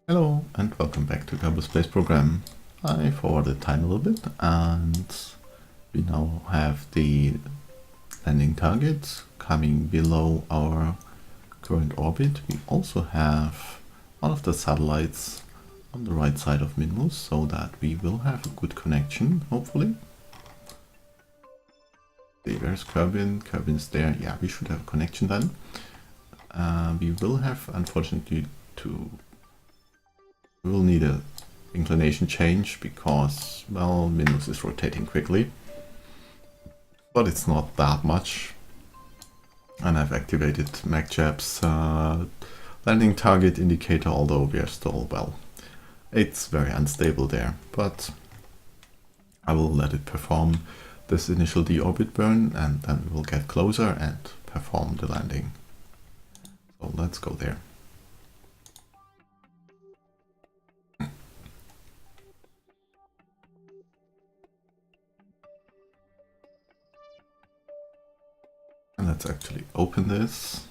Hello and welcome back to Kerbal Space Program. I forwarded time a little bit and we now have the landing target coming below our current orbit. We also have one of the satellites on the right side of Minmus, so that we will have a good connection, hopefully. See, where's Kerbin? Kerbin's there. Yeah, we should have a connection then. We will have, unfortunately, we will need a inclination change because, well, Minmus is rotating quickly. But it's not that much. And I've activated MacJab's landing target indicator, although we are still, well, it's very unstable there. But I will let it perform this initial deorbit burn and then we'll get closer and perform the landing. So let's go there. And let's actually open this.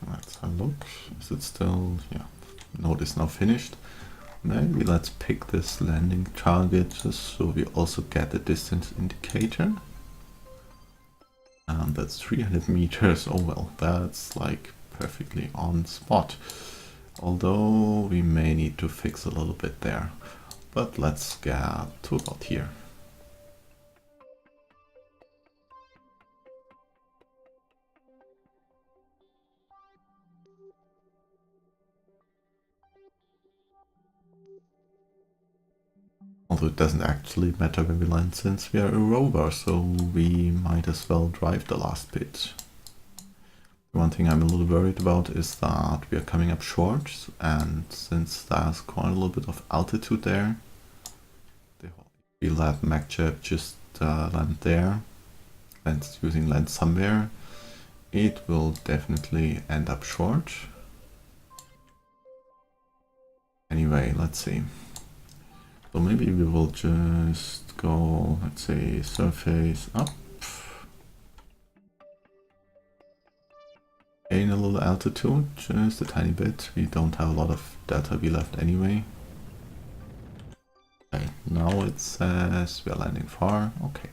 Let's have a look. Is it still? Yeah. Node is now finished. Maybe let's pick this landing target just so we also get the distance indicator. And that's 300 meters. Oh well, that's like perfectly on spot. Although we may need to fix a little bit there. But let's get to about here. Although it doesn't actually matter where we land since we are a rover, so we might as well drive the last bit. One thing I'm a little worried about is that we are coming up short, and since there's quite a little bit of altitude there, we let MacJab just land there, and using land somewhere, it will definitely end up short. Anyway, let's see. So maybe we will just go, let's say, surface up. Gain a little altitude, just a tiny bit. We don't have a lot of delta V left anyway. Okay, now it says we are landing far. Okay.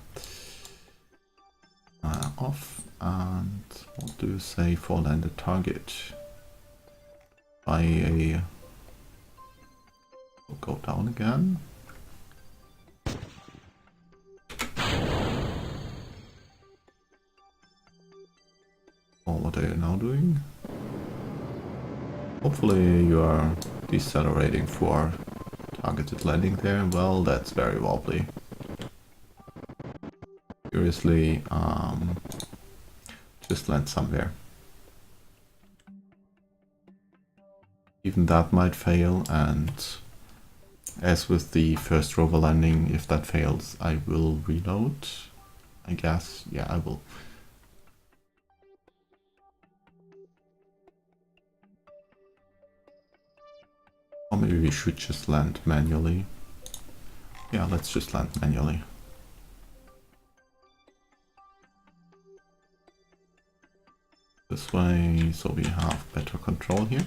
Off, and what do you say for landed target? We'll go down again. Oh, what are you now doing? Hopefully you are decelerating for targeted landing there. Well, that's very wobbly. Seriously, just land somewhere. Even that might fail, and as with the first rover landing, if that fails, I will reload. I guess, yeah, I will. Or maybe we should just land manually. Yeah, let's just land manually. This way, so we have better control here.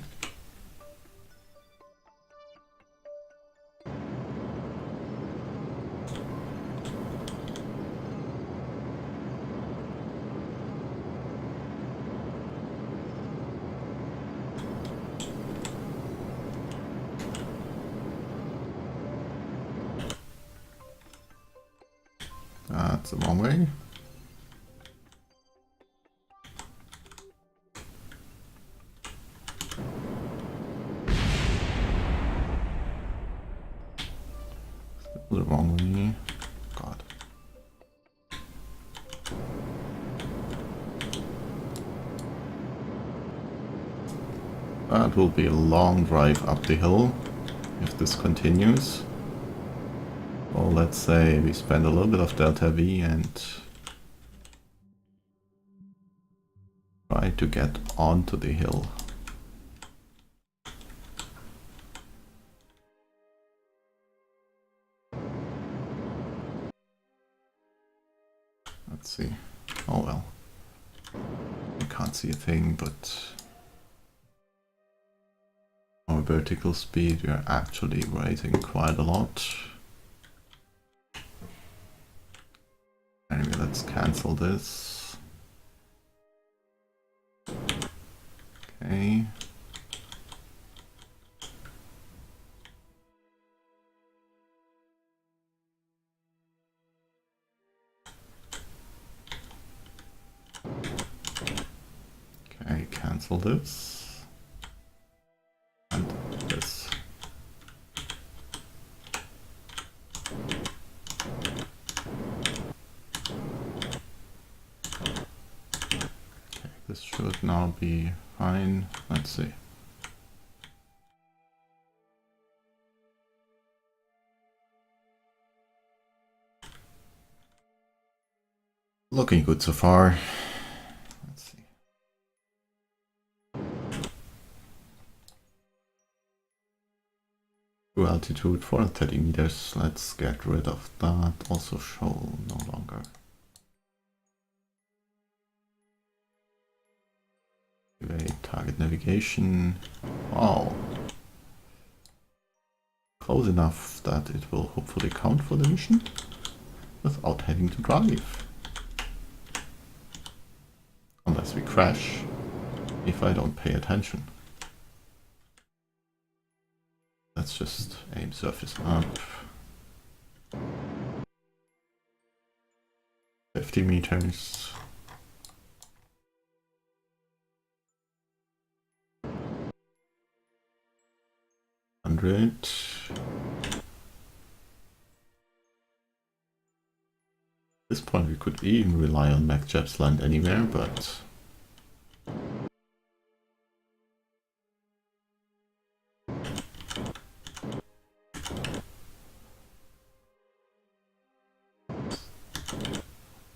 That's the wrong way. The wrong way. God. That will be a long drive up the hill if this continues. Well, let's say we spend a little bit of delta V and try to get onto the hill. Let's see. Oh well. I can't see a thing, but our vertical speed, we are actually raising quite a lot. Anyway, let's cancel this. Okay. Okay, cancel this. And this. Okay, this should now be fine. Let's see. Looking good so far. Let's see. True altitude 430 meters. Let's get rid of that. Also show no longer. Activate target navigation. Wow. Close enough that it will hopefully count for the mission without having to drive. Unless we crash, if I don't pay attention. Let's just aim surface up. 50 meters. 100. At this point we could even rely on MacJabs land anywhere, but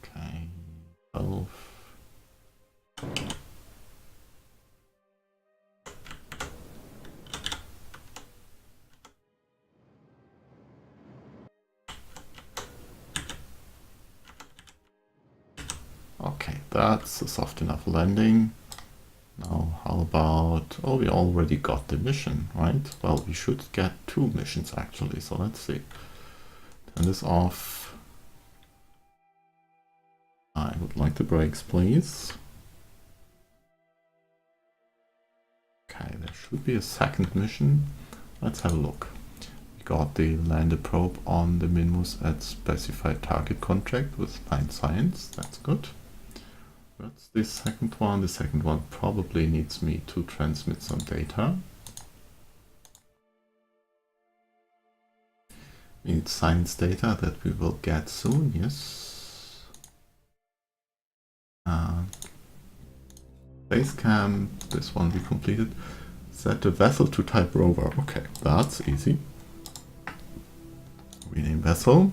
okay, 12. Okay, that's a soft enough landing. Now, how about... oh, we already got the mission, right? Well, we should get 2 missions actually, so let's see. Turn this off. I would like the brakes, please. Okay, there should be a second mission. Let's have a look. We got the lander probe on the Minmus at specified target contract with 9 science. That's good. What's the second one? The second one probably needs me to transmit some data. We need science data that we will get soon, yes. Base camp, this one we completed. Set the vessel to type rover. Okay, that's easy. Rename vessel.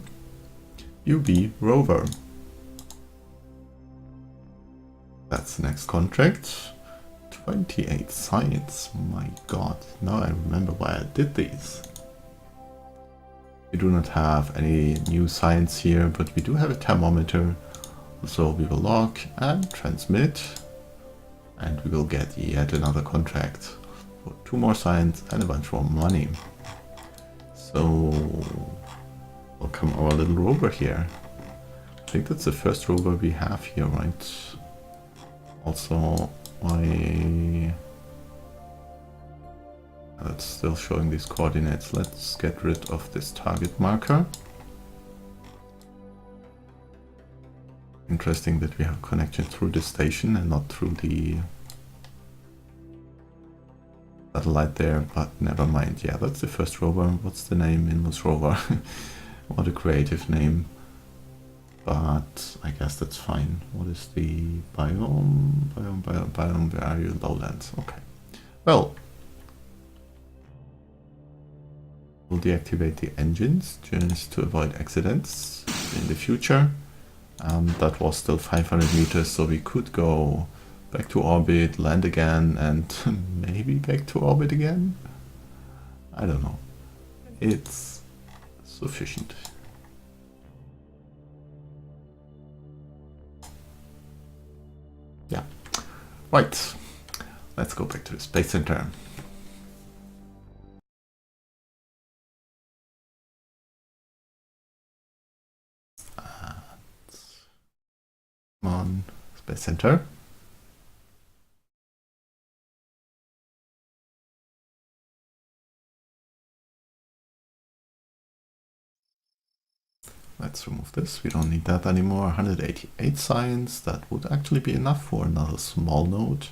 UV rover. That's the next contract. 28 science. My god. Now I remember why I did these. We do not have any new science here, but we do have a thermometer. So we will log and transmit. And we will get yet another contract for 2 more science and a bunch more money. So welcome our little rover here. I think that's the first rover we have here, right? Also, that's still showing these coordinates. Let's get rid of this target marker. Interesting that we have connection through the station and not through the satellite there, but never mind. Yeah, that's the first rover. What's the name? Minmus rover. What a creative name. But I guess that's fine. What is the biome? Biome, where are you? Lowlands. Okay. Well, we'll deactivate the engines just to avoid accidents in the future. That was still 500 meters, so we could go back to orbit, land again, and maybe back to orbit again? I don't know. It's sufficient. Yeah. Right. Let's go back to the Space Center. Come on, Space Center. Let's remove this. We don't need that anymore. 188 science. That would actually be enough for another small node.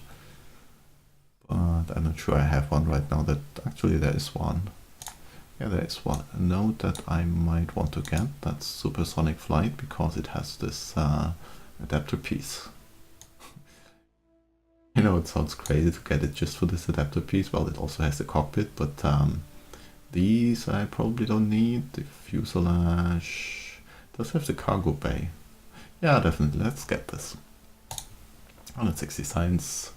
But I'm not sure I have one right now. That actually there is one. Yeah, there is one. A node that I might want to get. That's supersonic flight because it has this adapter piece. You know, it sounds crazy to get it just for this adapter piece. Well, it also has the cockpit, but these I probably don't need. The fuselage does have the cargo bay. Yeah, definitely. Let's get this. 160 science.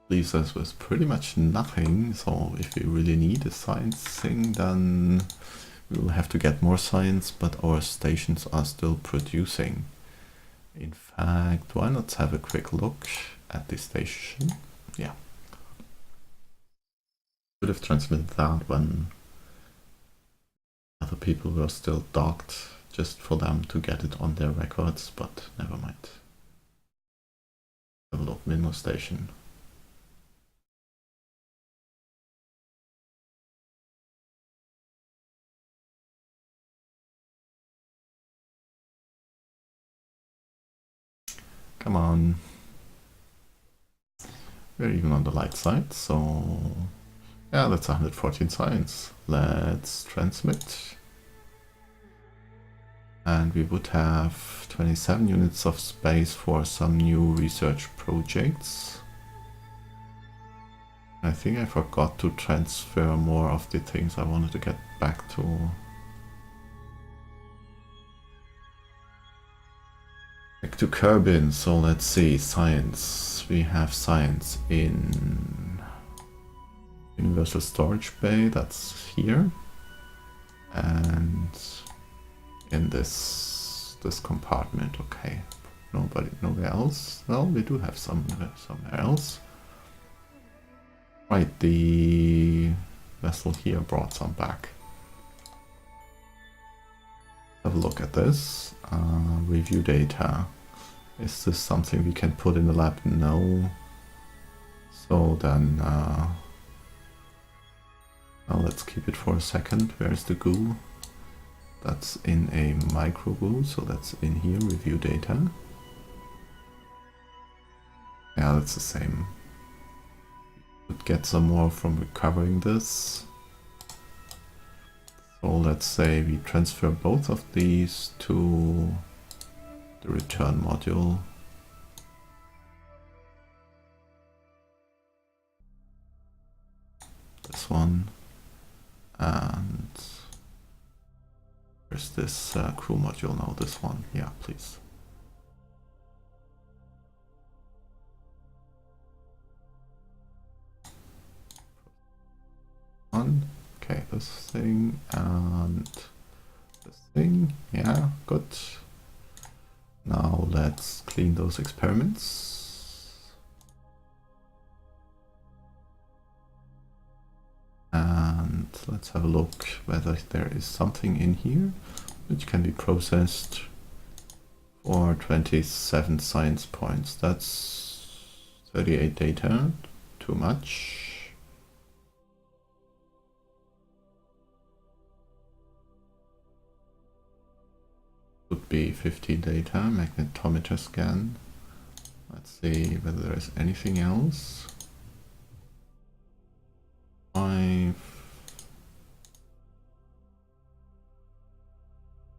Leaves us with pretty much nothing. So if we really need a science thing, then we will have to get more science, but our stations are still producing. In fact, why not have a quick look at the station? Yeah. Could have transmitted that when other people were still docked, just for them to get it on their records, but never mind. Have a look, Minmus station. Come on. We're even on the light side, so yeah, that's 114 science. Let's transmit. And we would have 27 units of space for some new research projects. I think I forgot to transfer more of the things I wanted to get back to. Back to Kerbin, so let's see, science. We have science in Universal Storage Bay, that's here. And in this compartment, okay. Nowhere else? Well, we do have somewhere else. Right, the vessel here brought some back. Have a look at this. Review data. Is this something we can put in the lab? No. So then, well, let's keep it for a second. Where's the goo? That's in a micro goo, so that's in here, review data. Yeah, that's the same. Could get some more from recovering this. So let's say we transfer both of these to the return module. This one. And where's this crew module now? This one. Yeah, please. One. Okay, this thing and this thing. Yeah, good. Now let's clean those experiments. And let's have a look whether there is something in here which can be processed for 27 science points. That's 38 data, too much. Would be 50 data, magnetometer scan. Let's see whether there is anything else. 5.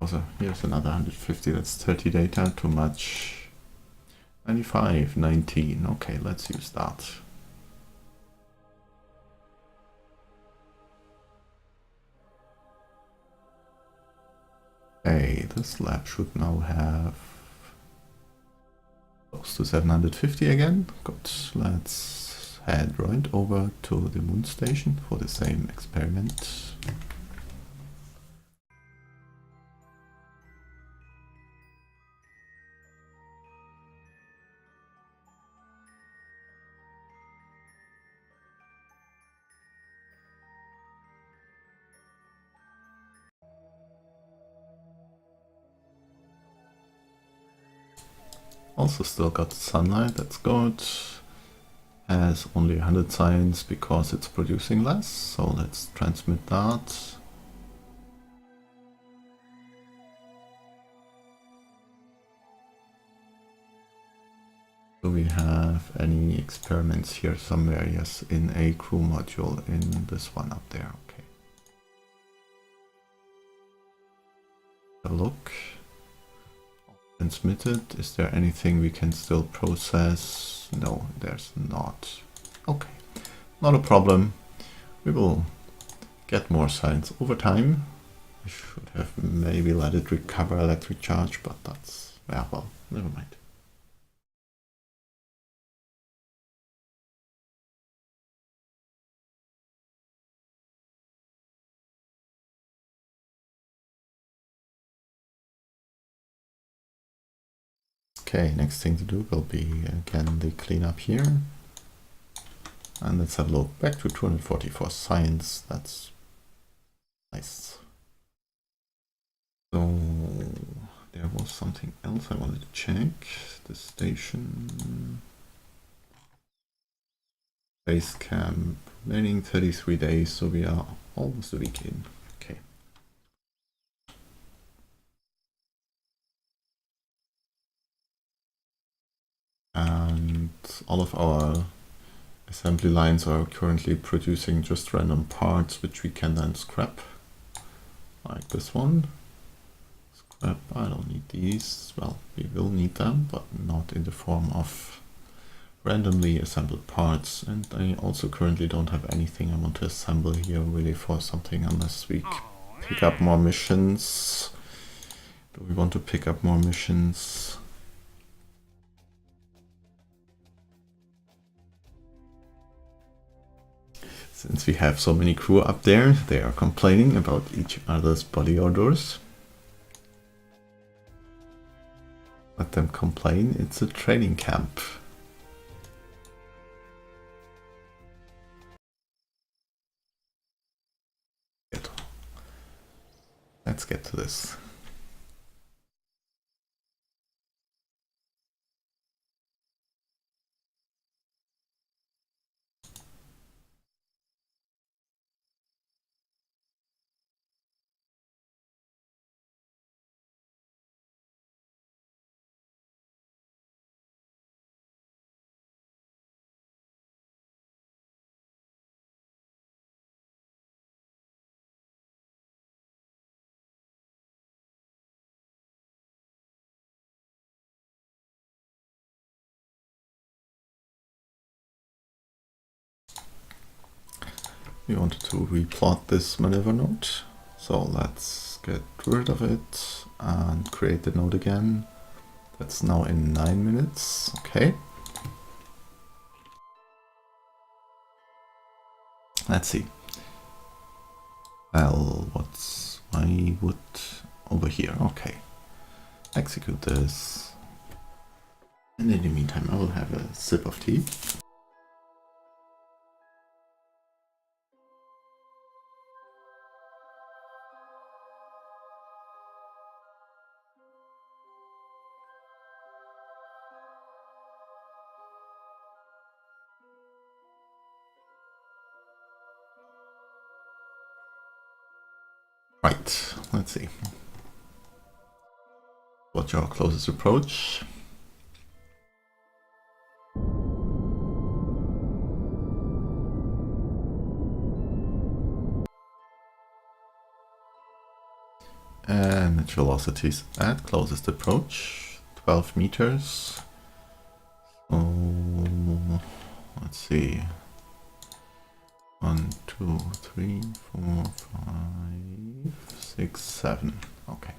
Also, here's another 150, that's 30 data, too much. 95, 19, okay, let's use that. Okay, this lab should now have close to 750 again. Good. Let's head right over to the moon station for the same experiment. Also still got sunlight, that's good. Has only 100 science because it's producing less, so let's transmit that. Do we have any experiments here somewhere? Yes, in a crew module in this one up there, okay. Have a look. Transmitted. Is there anything we can still process? No, there's not. Okay, not a problem. We will get more science over time. I should have maybe let it recover electric charge, but that's, yeah, well, never mind. Okay, next thing to do will be again the cleanup here. And let's have a look. Back to 244 science. That's nice. So there was something else I wanted to check. The station. Base camp. Remaining 33 days, so we are almost a week in. Okay. And all of our assembly lines are currently producing just random parts which we can then scrap, like this one. Scrap, I don't need these. Well, we will need them, but not in the form of randomly assembled parts. And I also currently don't have anything I want to assemble here really for something unless we pick up more missions. Do we want to pick up more missions? Since we have so many crew up there, they are complaining about each other's body odors. Let them complain, it's a training camp. Let's get to this. We wanted to replot this maneuver node, so let's get rid of it and create the node again. That's now in 9 minutes, okay. Let's see. Well, why would over here, okay. Execute this. And in the meantime, I will have a sip of tea. Right, let's see. Watch our closest approach. And its velocities at closest approach, 12 meters. So let's see. 1, 2, 3, 4, 5, 6, 7. Okay.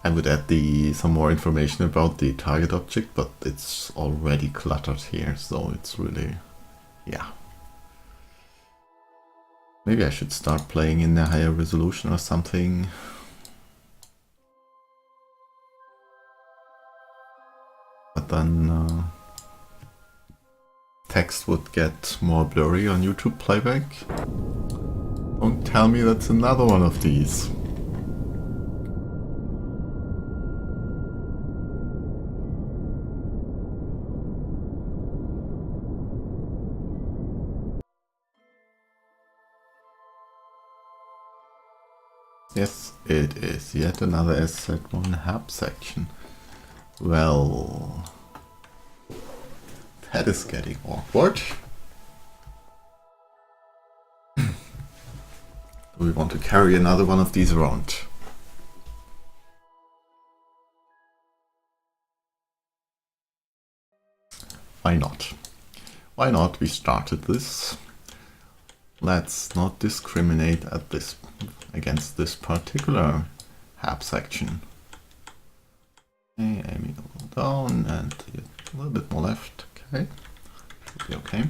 I would add some more information about the target object, but it's already cluttered here, so it's really, yeah. Maybe I should start playing in a higher resolution or something. But then text would get more blurry on YouTube playback. Don't tell me that's another one of these. Yes, it is yet another SZ1 hub section. Well, that is getting awkward. Do we want to carry another one of these around? Why not? Why not? We started this. Let's not discriminate at this against this particular hab section. Okay, aiming a little down and a little bit more left. Okay, should be okay.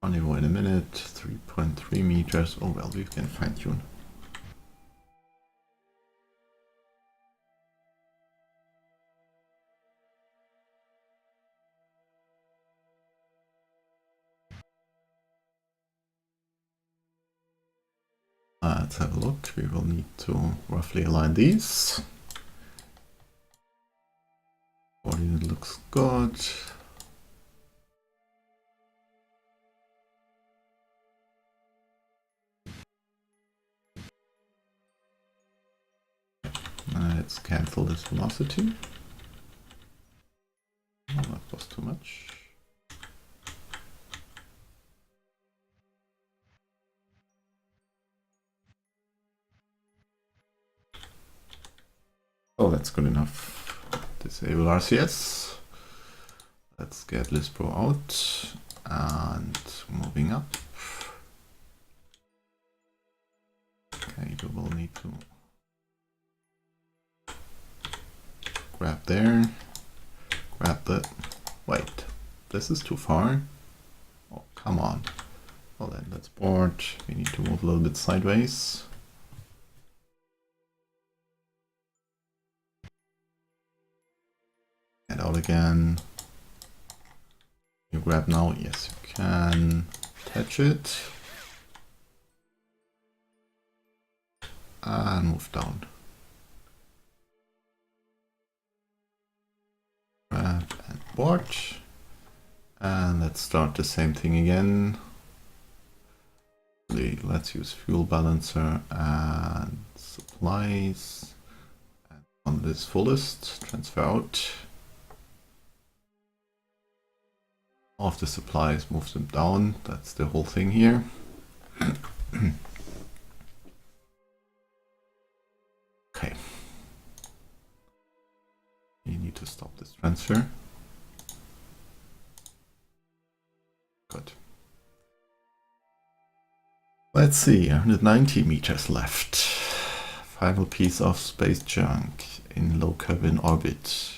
Rendezvous in a minute. 3.3 meters. Oh well, we can fine tune. Let's have a look. We will need to roughly align these. Coordinate looks good. Let's cancel this velocity. Oh, that was too much. Oh, that's good enough. Disable RCS. Let's get Lispro out and moving up. Okay, we will need to grab there, grab that. Wait, this is too far. Oh, come on. Well then, let's board. We need to move a little bit sideways. And out again. You grab now? Yes, you can. Attach it. And move down. Grab and board. And let's start the same thing again. Let's use fuel balancer and supplies. And on this fullest, transfer out. Of the supplies, move them down. That's the whole thing here. Okay. You need to stop this transfer. Good. Let's see, 190 meters left. Final piece of space junk in low Kerbin orbit.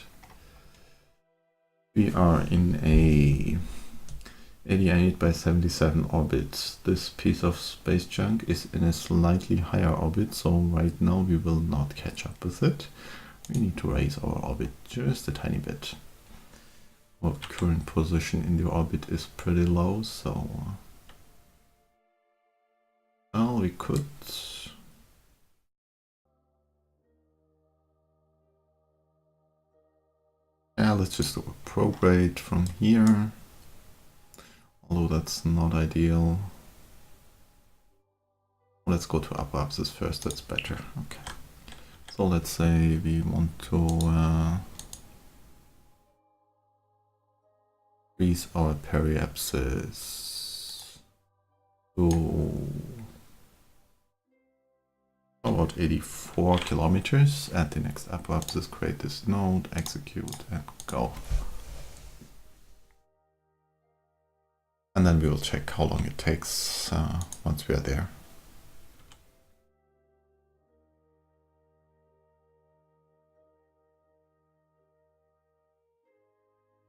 We are in a 88 by 77 orbit. This piece of space junk is in a slightly higher orbit, so right now we will not catch up with it. We need to raise our orbit just a tiny bit. Our current position in the orbit is pretty low, so well, we could let's just do a prograde from here, although that's not ideal. Let's go to upper axis first, that's better. Okay, so let's say we want to increase our periapsis to about 84 kilometers. At the next upper axis, create this node, execute, and go. And then we will check how long it takes once we are there.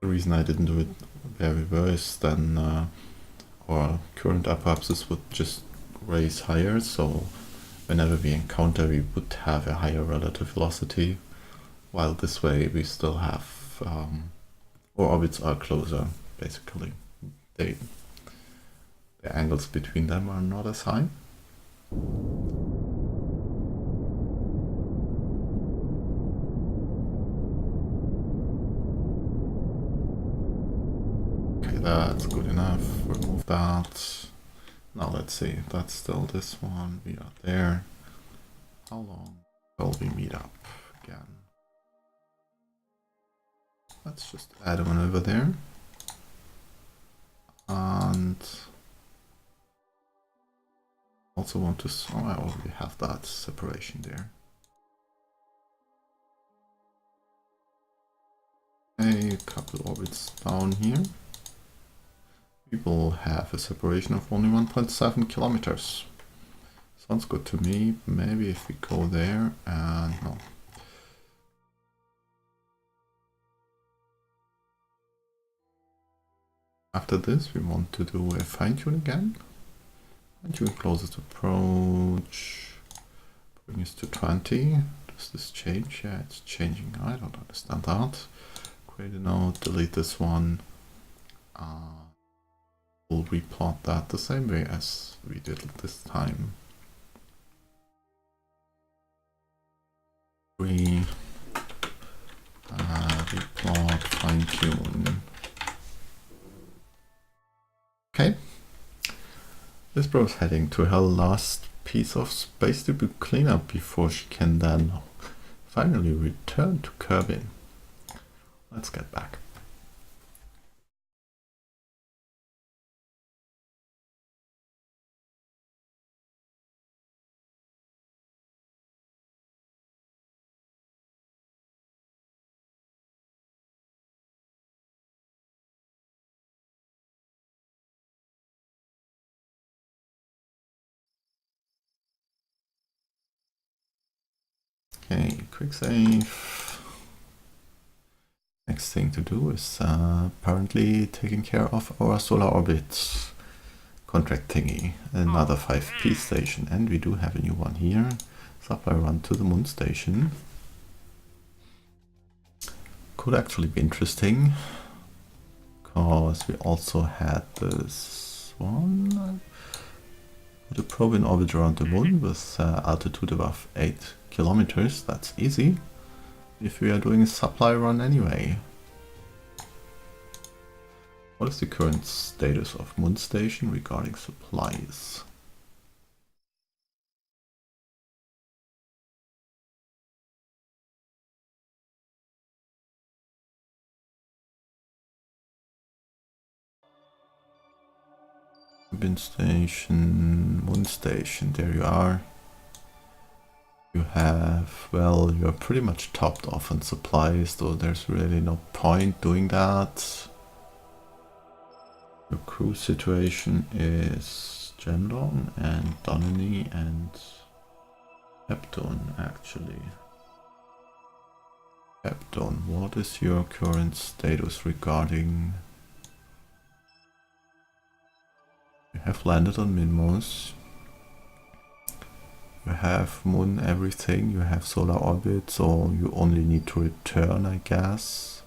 The reason I didn't do it very worse than our current apoapsis would just raise higher, so whenever we encounter we would have a higher relative velocity, while this way we still have our orbits are closer, basically. The angles between them are not as high. Okay, that's good enough. Remove that. Now let's see, that's still this one. We are there. How long will we meet up again? Let's just add one over there. And also want to, oh, I already have that separation there. A couple orbits down here. We will have a separation of only 1.7 kilometers. Sounds good to me. Maybe if we go there and no. After this, we want to do a fine-tune again. Fine-tune closest approach. Bring us to 20. Does this change? Yeah, it's changing. I don't understand that. Create a node, delete this one. We'll replot that the same way as we did this time. Replot, fine-tune. Okay. This bro's heading to her last piece of space to be cleaned up before she can then finally return to Kerbin. Let's get back. Okay, quick save. Next thing to do is apparently taking care of our solar orbit contract thingy. Another 5P station, and we do have a new one here. Supply run to the moon station. Could actually be interesting, because we also had this one. Put a probe in orbit around the moon with altitude above 8 kilometers. That's easy if we are doing a supply run anyway. What is the current status of moon station regarding supplies? Bin station, moon station, there you are. You have, well, you're pretty much topped off on supplies, so there's really no point doing that. Your crew situation is Gemdon and Donany and Hepton, actually. Hepton, what is your current status regarding... You have landed on Minmus. You have moon everything, you have solar orbit, so you only need to return, I guess.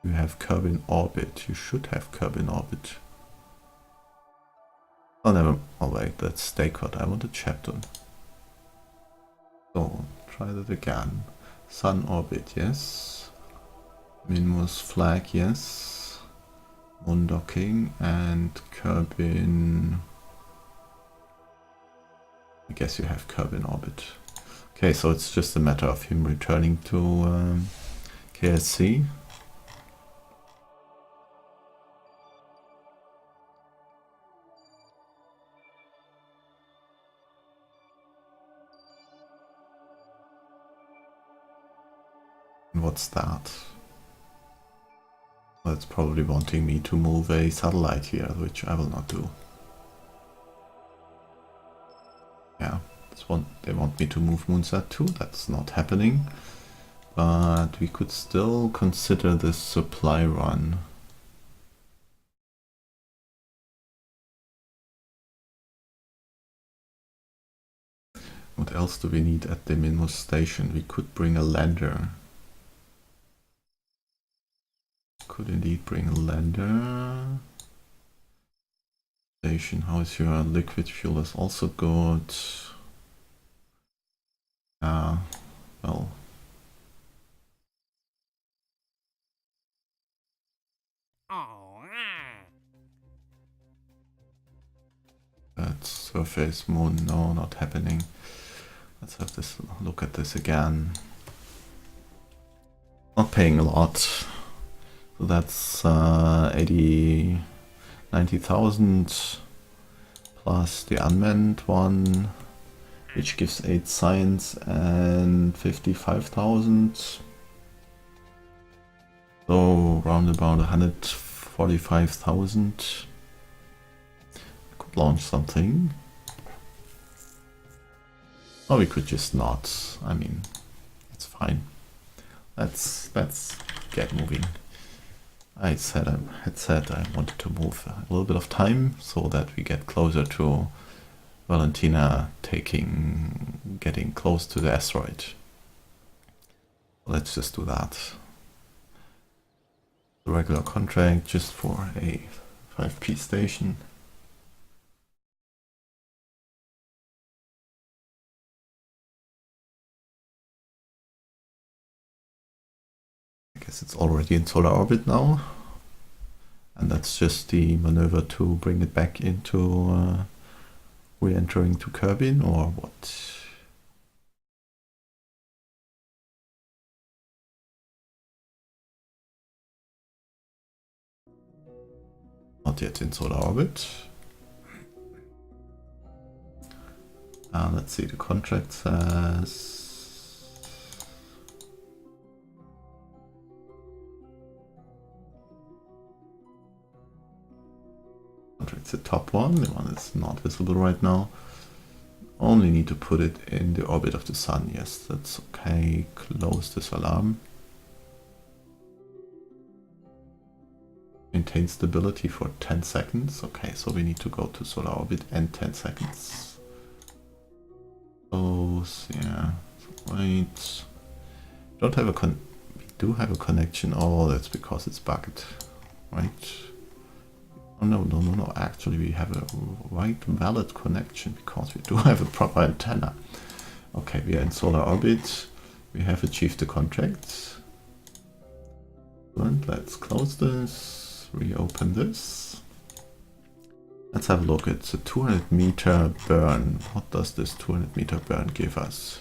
You have Kerbin Orbit, you should have Kerbin Orbit. Oh, never, oh wait, that's Staycott, I wanted Chapton. So, try that again. Sun Orbit, yes. Minmus flag, yes. Moon docking and Kerbin. I guess you have Kerbin Orbit. Okay, so it's just a matter of him returning to KSC. What's that? Well, it's probably wanting me to move a satellite here, which I will not do. Yeah, They want me to move Moonsat too. That's not happening. But we could still consider this supply run. What else do we need at the Minmus station? We could bring a lander. Could indeed bring a lander. Station, how is your liquid fuel? Is also good. Well. That surface moon, no, not happening. Let's have this look at this again. Not paying a lot. So that's 90,000 plus the unmanned one, which gives 8 science and 55,000. So round about 145,000. Could launch something. Or we could just not. I mean, it's fine. Let's get moving. I had said I wanted to move a little bit of time so that we get closer to Valentina getting close to the asteroid. Let's just do that. The regular contract just for a 5P station. I guess it's already in solar orbit now. And that's just the maneuver to bring it back into re-entering to Kerbin, or what? Not yet in solar orbit. Let's see, the contract says... Contract's the top one, the one that's not visible right now. Only need to put it in the orbit of the sun. Yes, that's okay. Close this alarm. Maintain stability for 10 seconds. Okay, so we need to go to solar orbit and 10 seconds. Close, yeah. Wait. Don't have a we do have a connection. Oh, that's because it's bugged. Right. Oh, no. Actually, we have a valid connection because we do have a proper antenna. Okay, we are in solar orbit. We have achieved the contract. And let's close this. Reopen this. Let's have a look. It's a 200 meter burn. What does this 200 meter burn give us?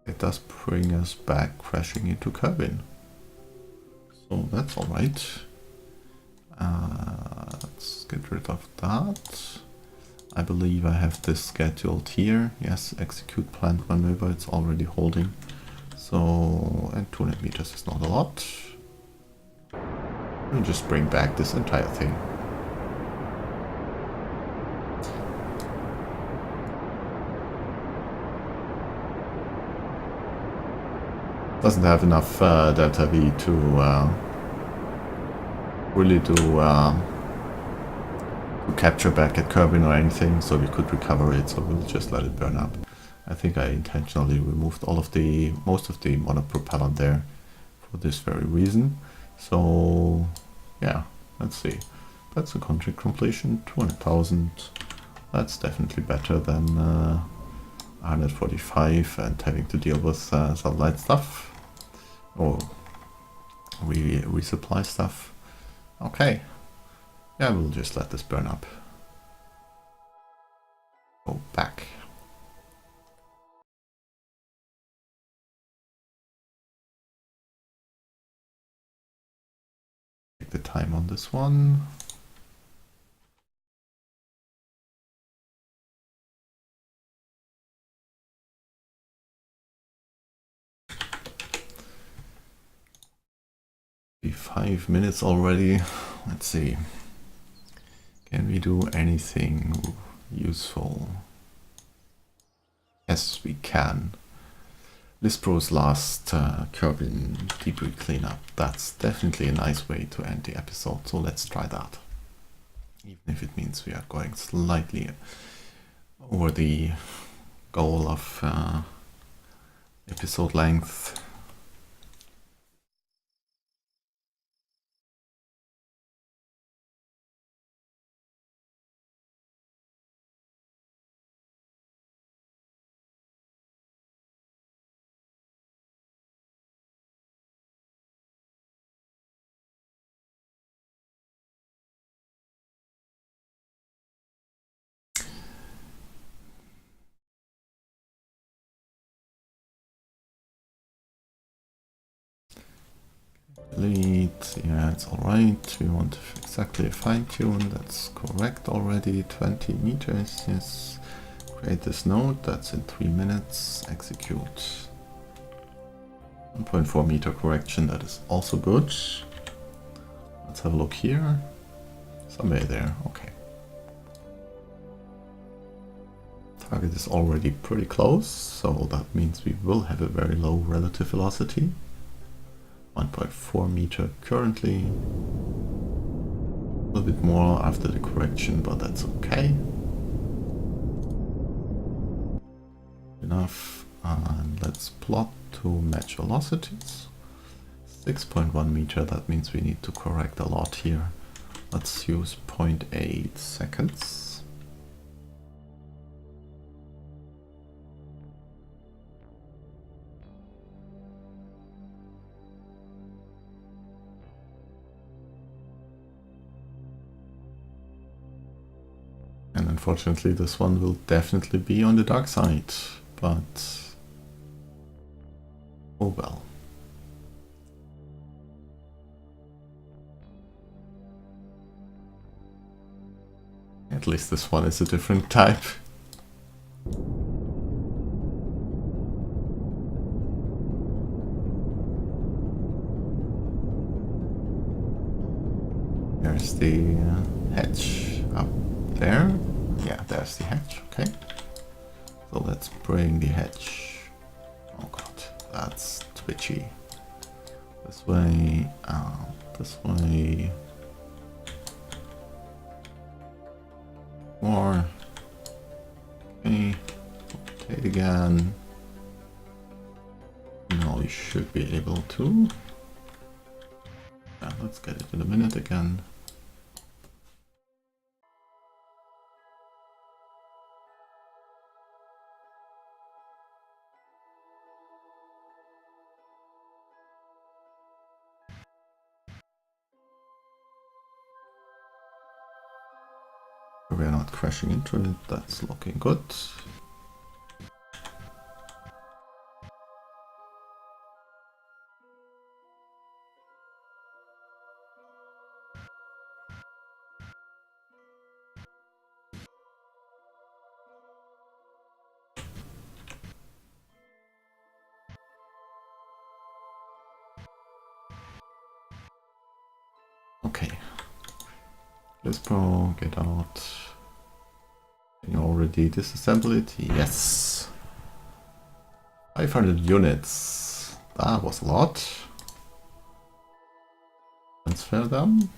It does bring us back crashing into Kerbin. So that's alright. Let's get rid of that. I believe I have this scheduled here. Yes, execute planned maneuver. It's already holding. So, and 200 meters is not a lot. We'll just bring back this entire thing. Doesn't have enough delta V to really do capture back at Kerbin or anything, so we could recover it, so we'll just let it burn up. I think I intentionally removed most of the monopropellant there for this very reason. So yeah, let's see. That's a contract completion, 200,000. That's definitely better than 145 and having to deal with satellite stuff or resupply stuff. Okay, yeah, we'll just let this burn up. Go back. Take the time on this one. Be 5 minutes already. Let's see. Can we do anything useful? Yes, we can. Lispro's last Kerbin debris cleanup. That's definitely a nice way to end the episode, so let's try that. Even if it means we are going slightly over the goal of episode length. Delete, yeah, it's alright. We want exactly a fine tune, that's correct already. 20 meters, yes. Create this node, that's in 3 minutes. Execute. 1.4 meter correction, that is also good. Let's have a look here. Somewhere there, okay. Target is already pretty close, so that means we will have a very low relative velocity. 1.4 meter currently. A little bit more after the correction, but that's okay. Enough. And let's plot to match velocities. 6.1 meter, that means we need to correct a lot here. Let's use 0.8 seconds. And unfortunately this one will definitely be on the dark side, but oh well. At least this one is a different type. There's the hatch up there. Yeah, there's the hatch, okay. So let's bring the hatch. Oh god, that's twitchy. This way, this way. More. Okay, rotate again. Now we should be able to. Yeah, let's get it in a minute again. We're not crashing into it, that's looking good. Okay. Let's go get out. Can you already disassemble it? Yes. 500 units. That was a lot. Transfer them.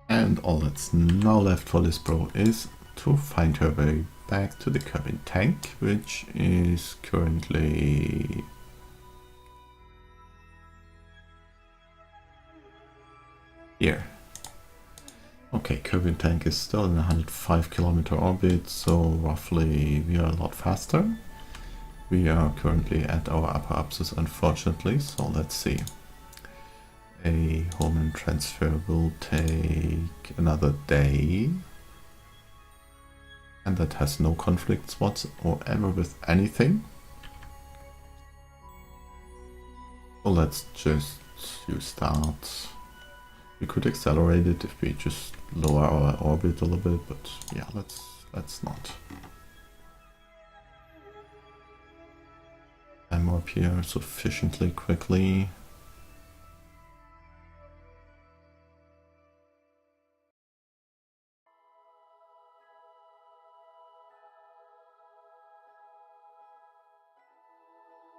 And all that's now left for this pro is to find her way back to the Kerbin tank, which is currently here. Okay, Kerbin tank is still in a 105 kilometer orbit, so roughly we are a lot faster. We are currently at our upper apsis, unfortunately, so let's see. A home and transfer will take another day. And that has no conflicts whatsoever with anything. So let's just use that. We could accelerate it if we just lower our orbit a little bit, but yeah, let's not. time warp here sufficiently quickly.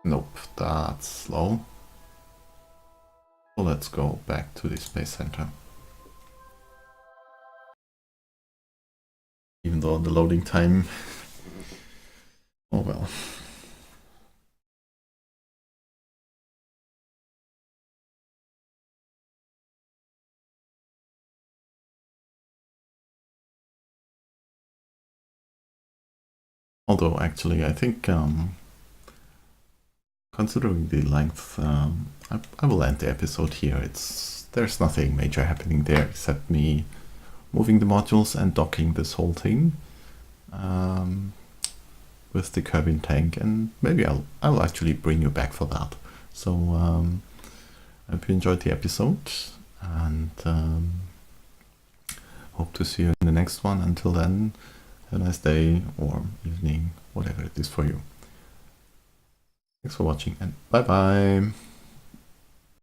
Nope, that's slow. So let's go back to the Space Center. Even though the loading time... oh well. Although actually I think considering the length, I will end the episode here. There's nothing major happening there except me moving the modules and docking this whole thing with the Kerbin tank, and maybe I'll actually bring you back for that. So I hope you enjoyed the episode, and hope to see you in the next one. Until then, have a nice day or evening, whatever it is for you. Thanks for watching, and bye bye.